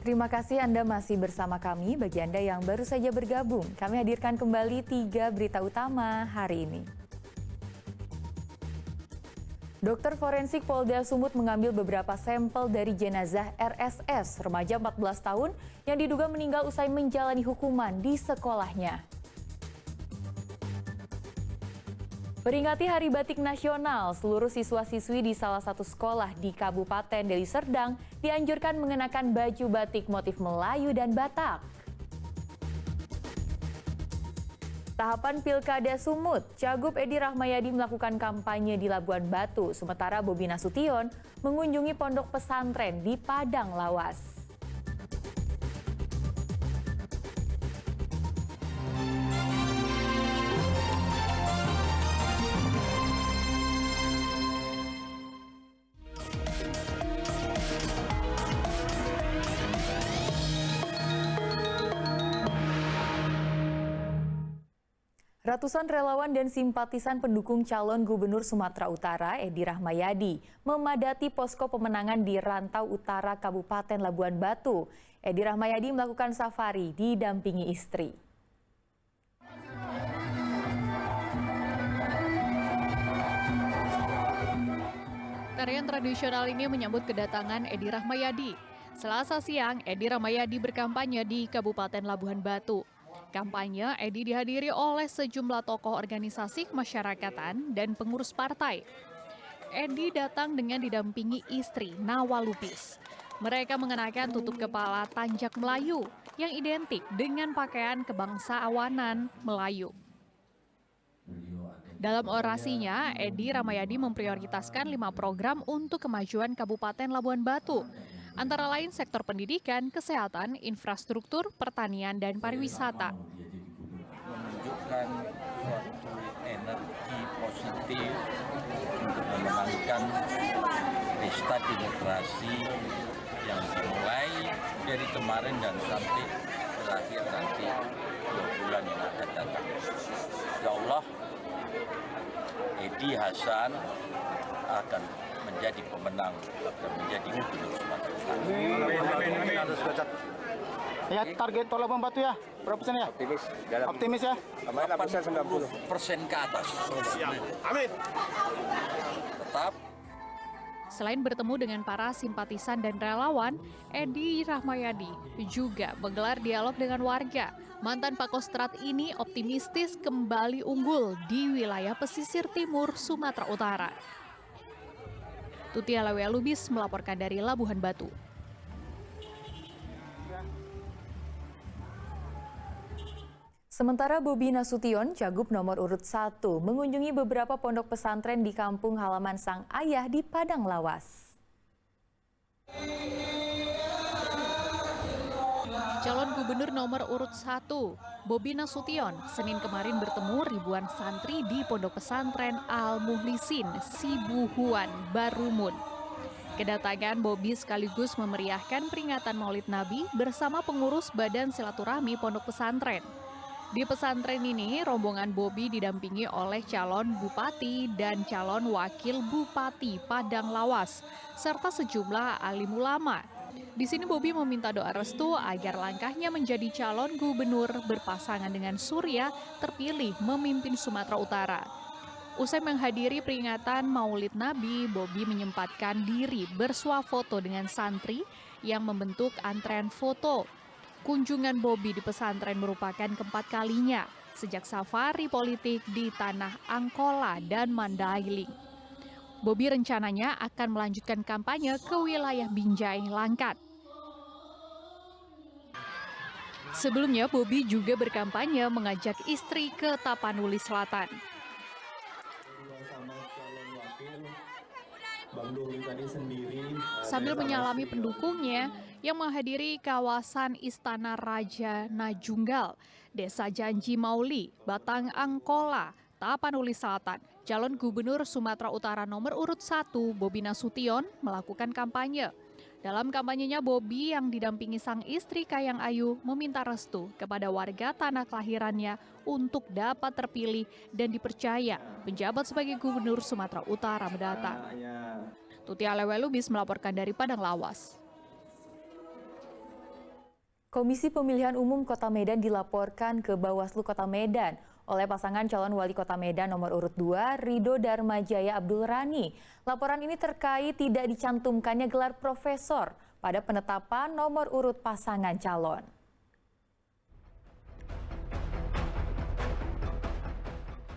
Terima kasih Anda masih bersama kami. Bagi Anda yang baru saja bergabung, kami hadirkan kembali 3 berita utama hari ini. Dokter forensik Polda Sumut mengambil beberapa sampel dari jenazah RSS, remaja 14 tahun yang diduga meninggal usai menjalani hukuman di sekolahnya. Peringati Hari Batik Nasional, seluruh siswa-siswi di salah satu sekolah di Kabupaten Deli Serdang dianjurkan mengenakan baju batik motif Melayu dan Batak. Tahapan Pilkada Sumut, Cagup Edi Rahmayadi melakukan kampanye di Labuan Batu, sementara Bobi Nasution mengunjungi pondok pesantren di Padang Lawas. Ratusan relawan dan simpatisan pendukung calon Gubernur Sumatera Utara, Edi Rahmayadi, memadati posko pemenangan di Rantau Utara Kabupaten Labuan Batu. Edi Rahmayadi melakukan safari didampingi istri. Tarian tradisional ini menyambut kedatangan Edi Rahmayadi. Selasa siang, Edi Rahmayadi berkampanye di Kabupaten Labuan Batu. Kampanye Edi dihadiri oleh sejumlah tokoh organisasi kemasyarakatan dan pengurus partai. Edi datang dengan didampingi istri Nawa Lubis. Mereka mengenakan tutup kepala tanjak Melayu yang identik dengan pakaian kebangsawanan Melayu. Dalam orasinya, Edi Rahmayadi memprioritaskan 5 program untuk kemajuan Kabupaten Labuan Batu. Antara lain sektor pendidikan, kesehatan, infrastruktur, pertanian, dan pariwisata. Menunjukkan suatu energi positif untuk memenangkan pesta demokrasi yang dimulai dari kemarin dan sampai berakhir nanti 2 bulan yang akan datang. Ya Allah, Edi Hasan akan menjadi pemenang dan menjadi Gubernur Sumatera Utara. Ya, target Tol Labuan Batu ya, berapa persen ya? Optimis ya? 80% ke atas. Amin. Tetap. Selain bertemu dengan para simpatisan dan relawan, Edi Rahmayadi juga menggelar dialog dengan warga. Mantan Pakostrat ini optimistis kembali unggul di wilayah pesisir timur Sumatera Utara. Tutia Lubis melaporkan dari Labuan Batu. Sementara Bobi Nasution, Cagup nomor urut 1, mengunjungi beberapa pondok pesantren di kampung halaman sang ayah di Padang Lawas. Calon Gubernur nomor urut 1, Bobi Nasution, Senin kemarin bertemu ribuan santri di Pondok Pesantren Al-Muhlisin, Sibuhuan, Barumun. Kedatangan Bobi sekaligus memeriahkan peringatan Maulid Nabi bersama pengurus Badan Silaturahmi Pondok Pesantren. Di pesantren ini, rombongan Bobi didampingi oleh calon bupati dan calon wakil bupati Padang Lawas, serta sejumlah alim ulama. Di sini Bobi meminta doa restu agar langkahnya menjadi calon gubernur berpasangan dengan Surya terpilih memimpin Sumatera Utara. Usai menghadiri peringatan Maulid Nabi, Bobi menyempatkan diri bersuah foto dengan santri yang membentuk antrean foto. Kunjungan Bobi di pesantren merupakan keempat kalinya sejak safari politik di tanah Angkola dan Mandailing. Bobi rencananya akan melanjutkan kampanye ke wilayah Binjai, Langkat. Sebelumnya, Bobi juga berkampanye mengajak istri ke Tapanuli Selatan. Sambil menyalami pendukungnya yang menghadiri kawasan Istana Raja Najunggal, Desa Janji Mauli, Batang Angkola, Tapanuli Selatan, calon Gubernur Sumatera Utara nomor urut 1, Bobi Nasution, melakukan kampanye. Dalam kampanyenya, Bobi yang didampingi sang istri Kahiyang Ayu meminta restu kepada warga tanah kelahirannya untuk dapat terpilih dan dipercaya menjabat sebagai Gubernur Sumatera Utara mendatang. Tutia Lubis melaporkan dari Padang Lawas. Komisi Pemilihan Umum Kota Medan dilaporkan ke Bawaslu Kota Medan oleh pasangan calon wali kota Medan nomor urut 2, Ridho Darmajaya Abdul Rani. Laporan ini terkait tidak dicantumkannya gelar profesor pada penetapan nomor urut pasangan calon.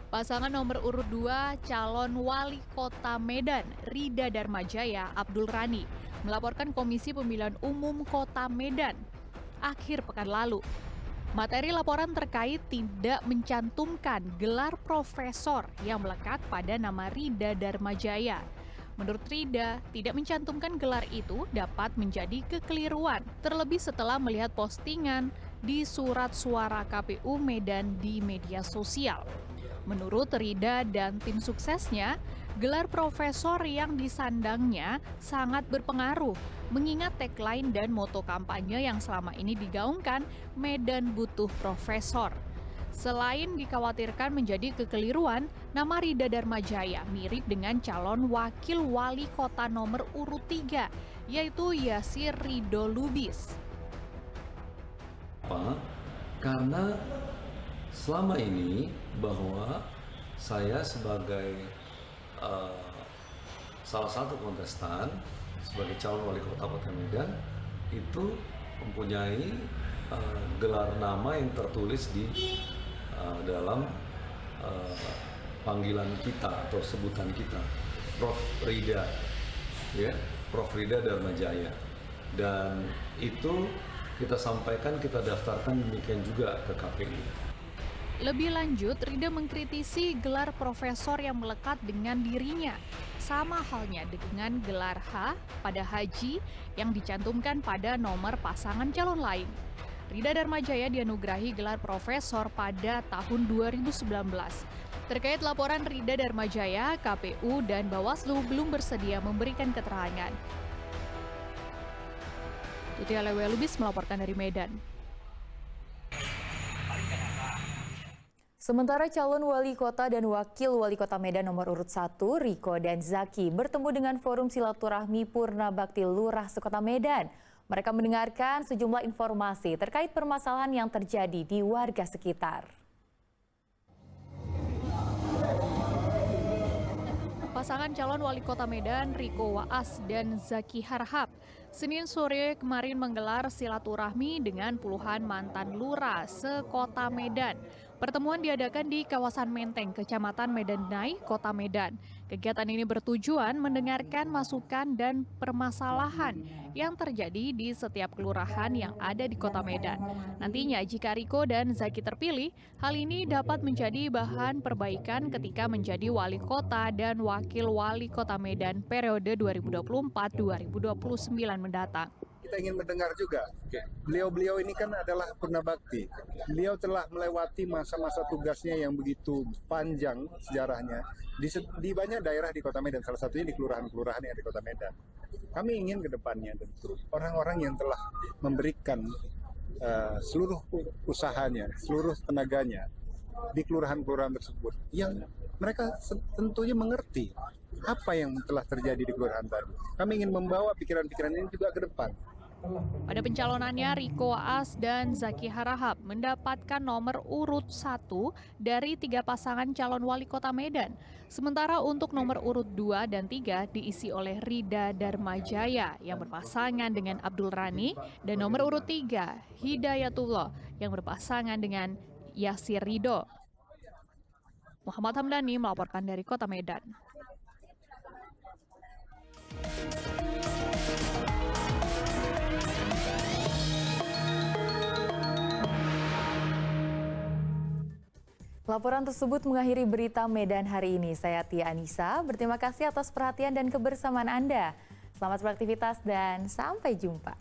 Pasangan nomor urut 2 calon wali kota Medan, Ridho Darmajaya Abdul Rani, melaporkan Komisi Pemilihan Umum Kota Medan akhir pekan lalu. Materi laporan terkait tidak mencantumkan gelar profesor yang melekat pada nama Ridho Darmajaya. Menurut Ridho, tidak mencantumkan gelar itu dapat menjadi kekeliruan, terlebih setelah melihat postingan di surat suara KPU Medan di media sosial. Menurut Ridho dan tim suksesnya, gelar profesor yang disandangnya sangat berpengaruh, mengingat tagline dan moto kampanye yang selama ini digaungkan, Medan butuh profesor. Selain dikhawatirkan menjadi kekeliruan, nama Ridho Darmajaya mirip dengan calon wakil wali kota nomor urut 3, yaitu Yasir Ridho Lubis. Karena selama ini bahwa saya sebagai salah satu kontestan sebagai calon wali kota Kota Medan itu mempunyai gelar nama yang tertulis di dalam panggilan kita atau sebutan kita, Prof. Ridho, ya, Prof. Ridho Darmajaya, dan itu kita sampaikan, kita daftarkan demikian juga ke KPU. Lebih lanjut, Ridho mengkritisi gelar profesor yang melekat dengan dirinya. Sama halnya dengan gelar H pada haji yang dicantumkan pada nomor pasangan calon lain. Ridho Darmajaya dianugerahi gelar profesor pada tahun 2019. Terkait laporan Ridho Darmajaya, KPU dan Bawaslu belum bersedia memberikan keterangan. Tuti Alewe Lubis melaporkan dari Medan. Sementara calon wali kota dan wakil wali kota Medan nomor urut 1, Riko dan Zaki, bertemu dengan Forum Silaturahmi Purna Bakti Lurah Sekota Medan. Mereka mendengarkan sejumlah informasi terkait permasalahan yang terjadi di warga sekitar. Pasangan calon wali kota Medan, Riko Waas dan Zaki Harhab, Senin sore kemarin menggelar silaturahmi dengan puluhan mantan lurah sekota Medan. Pertemuan diadakan di kawasan Menteng, Kecamatan Medan Nai, Kota Medan. Kegiatan ini bertujuan mendengarkan masukan dan permasalahan yang terjadi di setiap kelurahan yang ada di Kota Medan. Nantinya jika Riko dan Zaki terpilih, hal ini dapat menjadi bahan perbaikan ketika menjadi wali kota dan wakil wali kota Medan periode 2024-2029 mendatang. Kita ingin mendengar juga. Beliau-beliau ini kan adalah purna bakti. Beliau telah melewati masa-masa tugasnya yang begitu panjang sejarahnya di banyak daerah di Kota Medan, salah satunya di kelurahan-kelurahan yang di Kota Medan. Kami ingin ke depannya tentu orang-orang yang telah memberikan seluruh usahanya, seluruh tenaganya di kelurahan-kelurahan tersebut, yang mereka tentunya mengerti apa yang telah terjadi di kelurahan tadi. Kami ingin membawa pikiran-pikiran ini juga ke depan. Pada pencalonannya, Riko Waas dan Zaki Harahap mendapatkan nomor urut 1 dari 3 pasangan calon wali kota Medan. Sementara untuk nomor urut 2 dan 3 diisi oleh Ridho Darmajaya yang berpasangan dengan Abdul Rani dan nomor urut 3 Hidayatullah yang berpasangan dengan Yasir Ridho. Muhammad Hamdani melaporkan dari Kota Medan. Laporan tersebut mengakhiri berita Medan hari ini. Saya Tia Anissa, berterima kasih atas perhatian dan kebersamaan Anda. Selamat beraktivitas dan sampai jumpa.